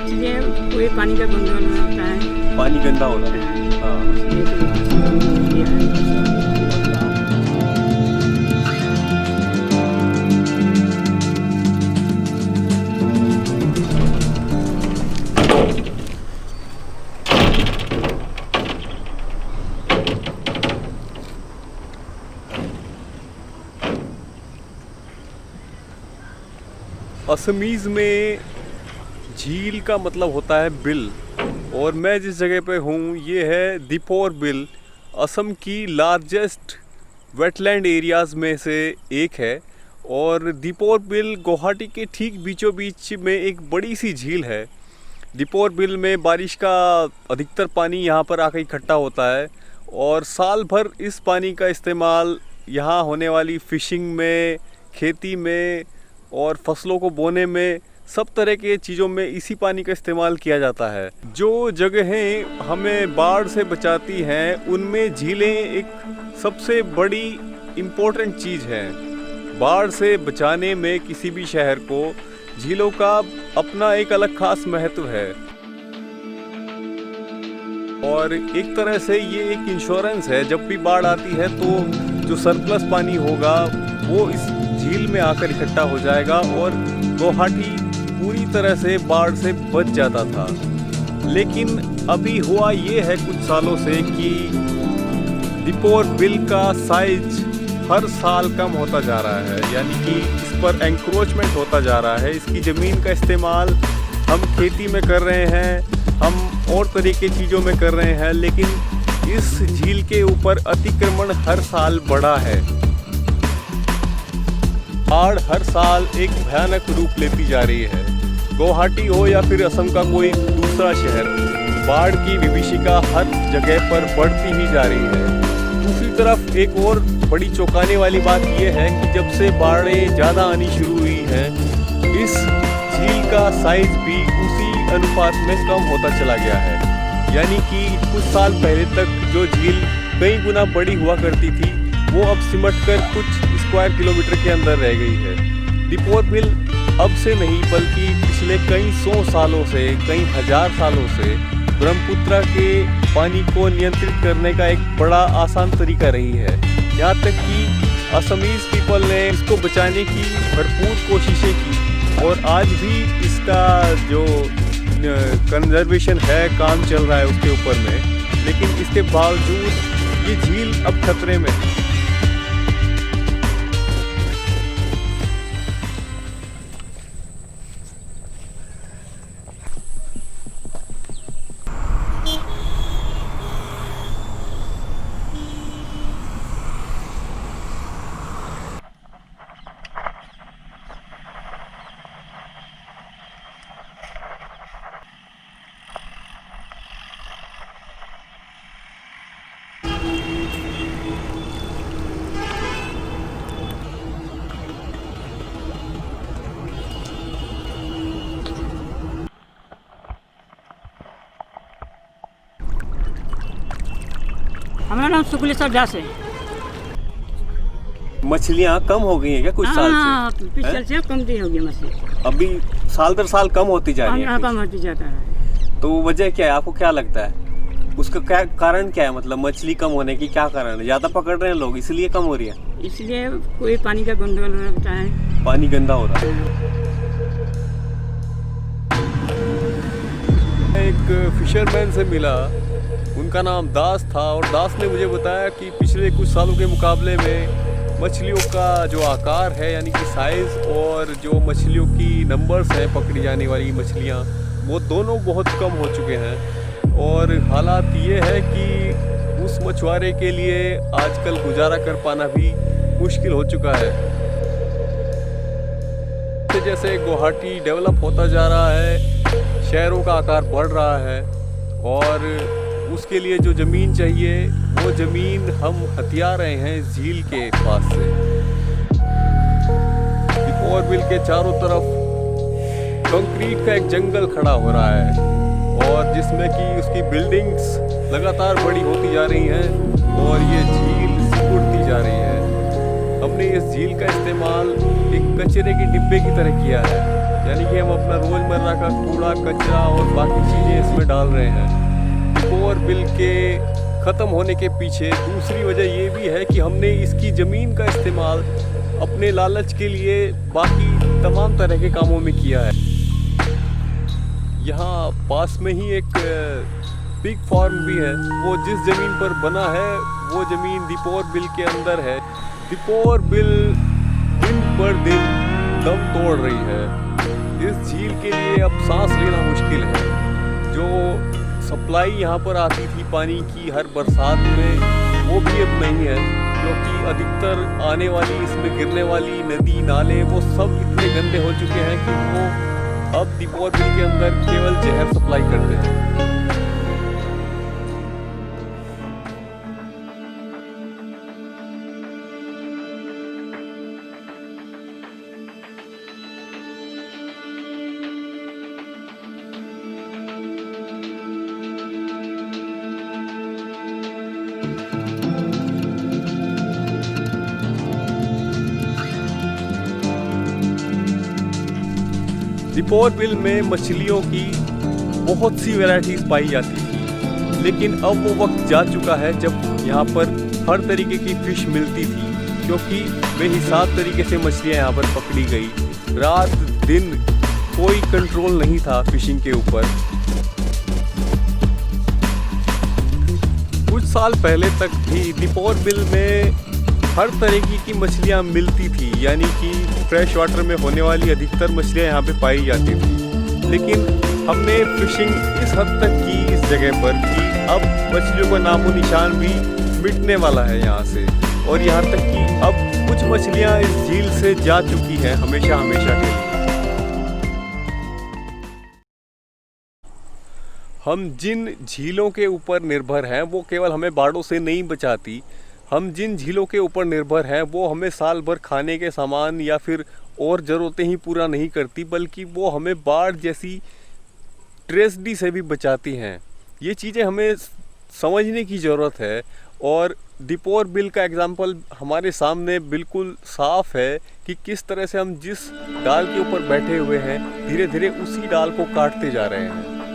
इसलिए कोई पानी का गंदा होता है। पानी गंदा होता है। हाँ। इसलिए तो किया है। असमीज़ में झील का मतलब होता है बिल, और मैं जिस जगह पे हूँ ये है दीपोर बिल। असम की लार्जेस्ट वेटलैंड एरियाज़ में से एक है, और दीपोर बिल गुवाहाटी के ठीक बीचों बीच में एक बड़ी सी झील है। दीपोर बिल में बारिश का अधिकतर पानी यहाँ पर आकर इकट्ठा होता है, और साल भर इस पानी का इस्तेमाल यहाँ होने वाली फ़िशिंग में, खेती में और फसलों को बोने में, सब तरह के चीज़ों में इसी पानी का इस्तेमाल किया जाता है। जो जगहें हमें बाढ़ से बचाती हैं उनमें झीलें एक सबसे बड़ी इम्पोर्टेंट चीज़ है। बाढ़ से बचाने में किसी भी शहर को झीलों का अपना एक अलग खास महत्व है, और एक तरह से ये एक इंश्योरेंस है। जब भी बाढ़ आती है तो जो सरप्लस पानी होगा वो इस झील में आकर इकट्ठा हो जाएगा, और गुवाहाटी पूरी तरह से बाढ़ से बच जाता था। लेकिन अभी हुआ ये है कुछ सालों से कि दीपोर बिल का साइज हर साल कम होता जा रहा है, यानी कि इस पर एंक्रोचमेंट होता जा रहा है। इसकी ज़मीन का इस्तेमाल हम खेती में कर रहे हैं, हम और तरीके चीज़ों में कर रहे हैं, लेकिन इस झील के ऊपर अतिक्रमण हर साल बढ़ा है। बाढ़ हर साल एक भयानक रूप लेती जा रही है। गुवाहाटी हो या फिर असम का कोई दूसरा शहर, बाढ़ की विभीषिका हर जगह पर बढ़ती ही जा रही है। दूसरी तरफ एक और बड़ी चौंकाने वाली बात यह है कि जब से बाढ़ें ज़्यादा आनी शुरू हुई हैं, इस झील का साइज भी उसी अनुपात में कम होता चला गया है। यानी कि कुछ साल पहले तक जो झील कई गुना बड़ी हुआ करती थी, वो अब सिमट कर कुछ स्क्वायर किलोमीटर के अंदर रह गई है। दीपोर बिल अब से नहीं बल्कि पिछले कई 100 सालों से, कई हजार सालों से ब्रह्मपुत्र के पानी को नियंत्रित करने का एक बड़ा आसान तरीका रही है। यहाँ तक कि असमीज़ पीपल ने इसको बचाने की भरपूर कोशिशें की, और आज भी इसका जो कंजर्वेशन है, काम चल रहा है उसके ऊपर में। लेकिन इसके बावजूद ये झील अब खतरे में है। हमारा नाम सुकुलेश्वर दास है। मछलियाँ कम हो गई हैं क्या कुछ साल से? पिछले से कमती हो गई मछली। अभी साल दर साल कम होती जा रही है। कम होती जाता है। तो वजह क्या है, आपको क्या लगता है? उसका क्या कारण क्या है? मतलब मछली कम होने की क्या कारण है? ज़्यादा पकड़ रहे हैं लोग इसलिए कम हो रही है? इसलिए कोई पानी का गंदा होता है। पानी गंदा हो रहा है। एक फिशरमैन से मिला, उनका नाम दास था, और दास ने मुझे बताया कि पिछले कुछ सालों के मुकाबले में मछलियों का जो आकार है, यानी कि साइज़, और जो मछलियों की नंबर्स हैं पकड़ी जाने वाली मछलियाँ, वो दोनों बहुत कम हो चुके हैं। और हालात ये है कि उस मछुआरे के लिए आजकल गुजारा कर पाना भी मुश्किल हो चुका है। जैसे गुवाहाटी डेवलप होता जा रहा है, शहरों का आकार बढ़ रहा है, और उसके लिए जो ज़मीन चाहिए वो ज़मीन हम हथिया रहे हैं इस झील के पास से। दीपोर बिल के चारों तरफ कंक्रीट का एक जंगल खड़ा हो रहा है, और जिसमें कि उसकी बिल्डिंग्स लगातार बड़ी होती जा रही हैं, और ये झील सिकुड़ती जा रही है। हमने इस झील का इस्तेमाल एक कचरे के डिब्बे की तरह किया है। यानी कि हम अपना रोज़मर्रा का कूड़ा कचरा और बाकी चीज़ें इसमें डाल रहे हैं। दीपोर बिल के ख़त्म होने के पीछे दूसरी वजह ये भी है कि हमने इसकी ज़मीन का इस्तेमाल अपने लालच के लिए बाकी तमाम तरह के कामों में किया है। यहाँ पास में ही एक पिग फार्म भी है, वो जिस ज़मीन पर बना है वो ज़मीन दीपोर बिल के अंदर है। दीपोर बिल दिन पर दिन दम तोड़ रही है। इस झील के लिए अब सांस लेना मुश्किल है। जो सप्लाई यहाँ पर आती थी पानी की हर बरसात में, वो भी अब नहीं है, क्योंकि अधिकतर आने वाली इसमें गिरने वाली नदी नाले वो सब इतने गंदे हो चुके हैं कि वो अब दीपोर बिल के अंदर केवल जहर सप्लाई करते हैं। दीपोर बिल में मछलियों की बहुत सी वैरायटीज़ पाई जाती थी, लेकिन अब वो वक्त जा चुका है जब यहाँ पर हर तरीके की फ़िश मिलती थी, क्योंकि बेहिसाब तरीके से मछलियाँ यहाँ पर पकड़ी गई। रात दिन कोई कंट्रोल नहीं था फिशिंग के ऊपर। कुछ साल पहले तक भी दीपोर बिल में हर तरीके की मछलियाँ मिलती थी, यानी कि फ्रेश वाटर में होने वाली अधिकतर मछलियाँ यहाँ पे पाई जाती थी। लेकिन हमने फिशिंग इस हद तक की इस जगह पर कि अब मछलियों का नामो निशान भी मिटने वाला है यहाँ से, और यहाँ तक कि अब कुछ मछलियाँ इस झील से जा चुकी हैं हमेशा हमेशा के लिए। हम जिन झीलों के ऊपर निर्भर हैं वो केवल हमें बाढ़ों से नहीं बचाती। हम जिन झीलों के ऊपर निर्भर हैं वो हमें साल भर खाने के सामान या फिर और ज़रूरतें ही पूरा नहीं करती, बल्कि वो हमें बाढ़ जैसी ट्रेजेडी से भी बचाती हैं। ये चीज़ें हमें समझने की ज़रूरत है, और दीपोर बिल का एग्जाम्पल हमारे सामने बिल्कुल साफ़ है कि किस तरह से हम जिस डाल के ऊपर बैठे हुए हैं धीरे धीरे उसी डाल को काटते जा रहे हैं।